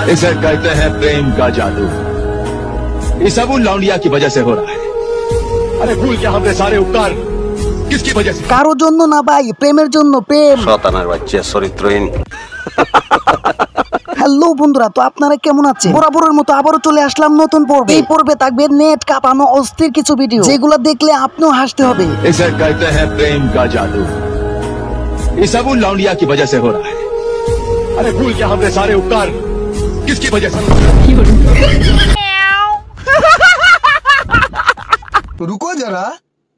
इसे कहते हैं प्रेम का जादू। ये सब उन लौंडिया की वजह से हो रहा है। अरे भूल क्या हमने सारे उपकार किसकी वजह से? কারো জন্য না ভাই, প্রেমের জন্য। প্রেম শয়তানের বাচ্চা চরিত্রহীন। হ্যালো বন্ধুরা, তো আপনারা কেমন আছেন? বরাবরের মতো আবারও চলে আসলাম নতুন পর্বে। এই পর্বে থাকবে নেট কাঁপানো অস্থির কিছু ভিডিও, যেগুলো দেখলে আপনিও হাসতে হবে। इसे कहते हैं प्रेम का जादू। ये सब उन लौंडिया की वजह से हो रहा है। अरे भूल क्या हमने सारे उपकार किसकी वजह से? रुको जरा,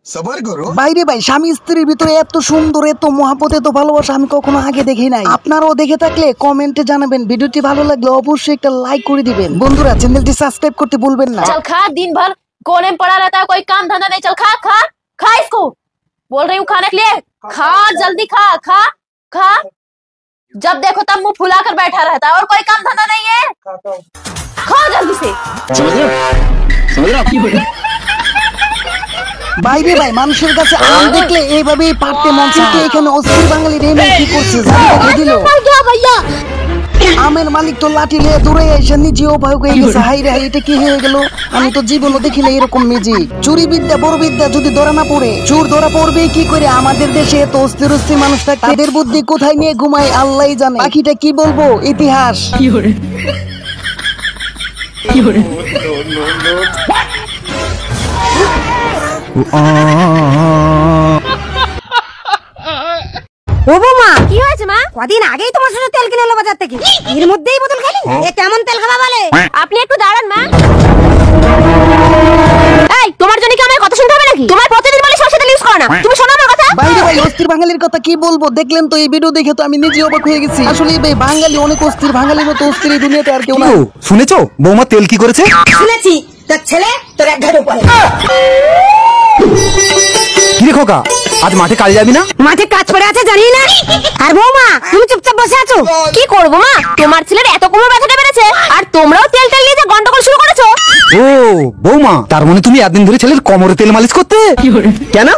সবার করো। বাইরে ভাই, স্বামী স্ত্রীর ভিতরে এত সুন্দর, এত মহাপত, এত ভালোবাসা আমি কখনো আগে দেখি নাই। আপনারাও দেখে থাকলে কমেন্টে জানাবেন। ভিডিওটি ভালো লাগলে অবশ্যই একটা লাইক করে দিবেন। বন্ধুরা, চ্যানেলটি সাবস্ক্রাইব করতে ভুলবেন না। चल खा, दिन भर कोने में पड़ा रहता है, कोई काम धंधा नहीं। चल खा खा खा, इसको बोल रही हूँ खाने के लिए। खा जल्दी, खा खा खा। जब देखो तब मुंह फुला कर बैठा रहता है और कोई काम धंधा नहीं है। खा जल्दी से। বাইরে ভাই, মানুষের কাছে আম দেখলে এইভাবেই পারতে মন চায়। এখানে অস্থির বাঙালি রেমে কি করছে জানিয়ে দিল। আমের মালিক তো লাঠি নিয়ে দূরে এসে নিজেও ভয় হয়ে গেছে। হাই রে হাই, এটা কি হয়ে গেল? আমি তো জীবনও দেখি না এরকম ম্যাজিক। চুরি বিদ্যা, বড় বিদ্যা যদি ধরা না পড়ে, চোর ধরা পড়বে কি করে? আমাদের দেশে এত অস্থির অস্থির মানুষ থাকে, তাদের বুদ্ধি কোথায় নিয়ে ঘুমায় আল্লাহই জানে। বাকিটা কি বলবো, ইতিহাস। ও বৌমা, কি হয়েছে মা? কদিন আগেই তোমার সাথে তেল কিনে এলো বাজার থেকে, এর মধ্যেই বোতল খালি। এ কেমন তেল খাওয়া বলে? আপনি একটু দাঁড়ান মা। এই, তোমার জন্য কি আমার কথা শুনতে হবে নাকি? তোমার প্রতিদিন বলে সরষে তেল ইউজ করো না, তুমি শোনো আমার কথা। বাইরে ভাই, অস্থির বাঙালির কথা কি বলবো? দেখলেন তো, এই ভিডিও দেখে তো আমি নিজে অবাক হয়ে গেছি। আসলে ভাই, বাঙালি অনেক অস্থির। বাঙালির মতো অস্থির এই দুনিয়াতে আর কেউ না। শুনেছো বৌমা তেল কি করেছে? শুনেছি, তোর ছেলে তোর এক ঘাট উপরে। কি রে খোকা, আজ মাঠে কাজে যাবি না? মাঠে কাজ পড়ে আছে জানি না। আর বৌমা, তুমি চুপচাপ বসে আছো। কি করবো মা? তোমার ছেলের এত কোমর ব্যথাটা বেড়েছে আর তোমরাও তেল তেল নিয়ে যে গন্ডগোল শুরু করেছো। ও বৌমা, তার মানে তুমি একদিন ধরে ছেলের কোমরে তেল মালিশ করতে? কেন,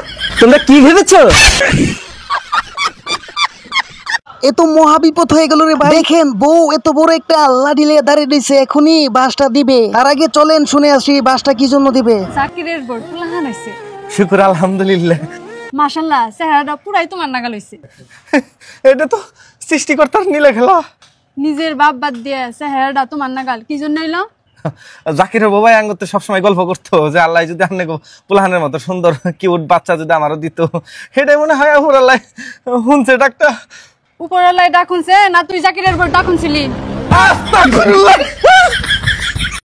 তোমরা কি ভেবেছো? এত মহাবিপদ হয়ে গেল রে ভাই। দেখেন, বউ এত বড় একটা লাঠি নিয়ে দাঁড়িয়ে রয়েছে, এখনই বাসটা দিবে। তার আগে চলেন শুনে আসি বাসটা কি জন্য দিবে। জাকিরের বোর্ড পুলাহান হইছে। শুকর আলহামদুলিল্লাহ। মাশাআল্লাহ, চেহারাটা পুরাই তোমার নাগাল হইছে। এটা তো সৃষ্টিকর্তার নীলা খেলা। নিজের বাপ বাদ দিয়ে চেহারাটা তোমার নাগাল কি জন্য এলো? জাকিরের বাবাই আঙ্গতে সবসময় গল্প করতো যে আল্লাহ যদি আপনি পুলাহানের মতো সুন্দর কিউট বাচ্চা যদি আমারও দিত, সেটাই মনে হয় আপুর আল্লাহ শুনছে ডাকটা। উপরওয়ালাই ডাকুনছে না তুই জাকিরের বোর্ড ডাকুনছিলি?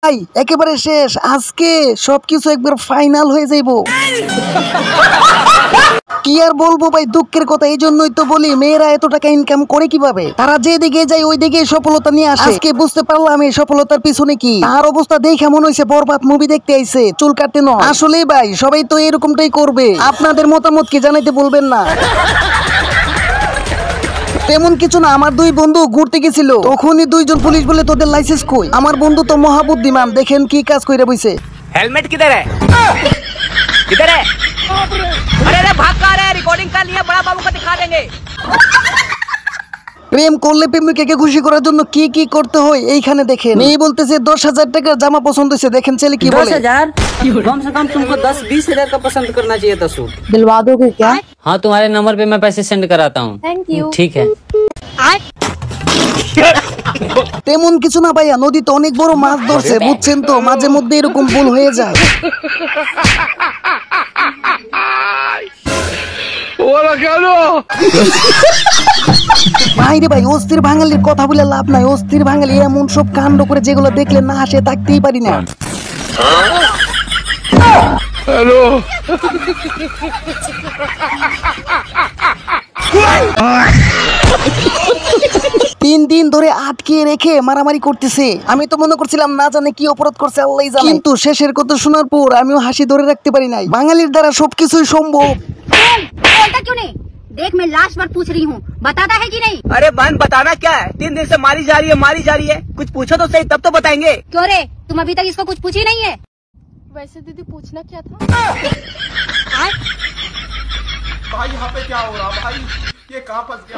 ভাই একেবারে শেষ, আজকে সবকিছু একবার ফাইনাল হয়ে যাইবো। কি আর বলবো ভাই, দুঃখের কথা। এই জন্যই তো বলি, মেয়েরা এত টাকা ইনকাম করে কিভাবে? তারা যে দিকে যায় ওই দিকে সফলতা নিয়ে আসে। আজকে বুঝতে পারলাম এই সফলতার পিছনে কি। তার অবস্থা দেখে মনে হয়েছে বরবাদ মুভি দেখতে আইছে, চুল কাটতে নয়। আসলে ভাই, সবাই তো এরকমটাই করবে। আপনাদের মতামত কি জানাইতে বলবেন না। তেমন কিছু না, আমার দুই বন্ধু ঘুরতে গেছিল, তখনই দুইজন পুলিশ বলে তোদের লাইসেন্স কই? আমার বন্ধু তো মহাবুদ্ধিমান, দেখেন কি কাজ কইরা বইছে। हेलमेट किधर है? किधर है? अरे अरे भाग कर रहा है, रिकॉर्डिंग कर लिया, बड़ा बाबू को दिखा देंगे। প্রেম করলে প্রেমিকাকে খুশি করার জন্য কি কি করতে হয় এইখানে দেখেন। মেয়ে বলতেছে 10,000 টাকার জামা পছন্দ হয়েছে, দেখেন ছেলে কি বলে। 10,000? कम से कम तुमको 10-20 का पसंद करना चाहिए था सूट। दिलवा दोगे क्या? हाँ, तुम्हारे नंबर पे मैं पैसे सेंड कराता हूँ। Thank you. ठीक है। তেমন কিছু না ভাইয়া, নদীতে অনেক বড় মাছ ধরছে, বুঝছেন তো, মাঝে মধ্যে এরকম ভুল হয়ে যায়। ভাইরে ভাই, অস্থির বাঙালির কথা বলে লাভ নাই। অস্থির বাঙালি এমন সব কাণ্ড করে যেগুলো দেখলে না হাসে থাকতেই পারি না। হ্যালো, 3 দিন ধরে আটকে রেখে মারামারি করতেছে। আমি তো মনে করছিলাম না জানে কি অপরাধ করছে আল্লাহই জানে, কিন্তু শেষের কথা শোনার পর আমিও হাসি ধরে রাখতে পারি নাই। বাঙালির দ্বারা সবকিছুই সম্ভব। बोलता क्यों नहीं? देख, मैं लास्ट बार पूछ रही हूँ, बताता है कि नहीं? अरे बहन, बताना क्या है? 3 दिन से मारी जा रही है। कुछ पूछो तो सही, तब तो बताएंगे। क्यों रे, तुम अभी तक इसको कुछ पूछी नहीं है? वैसे दीदी पूछना क्या था? भाई यहाँ पे क्या हो रहा भाई? ये कहाँ फंस गया?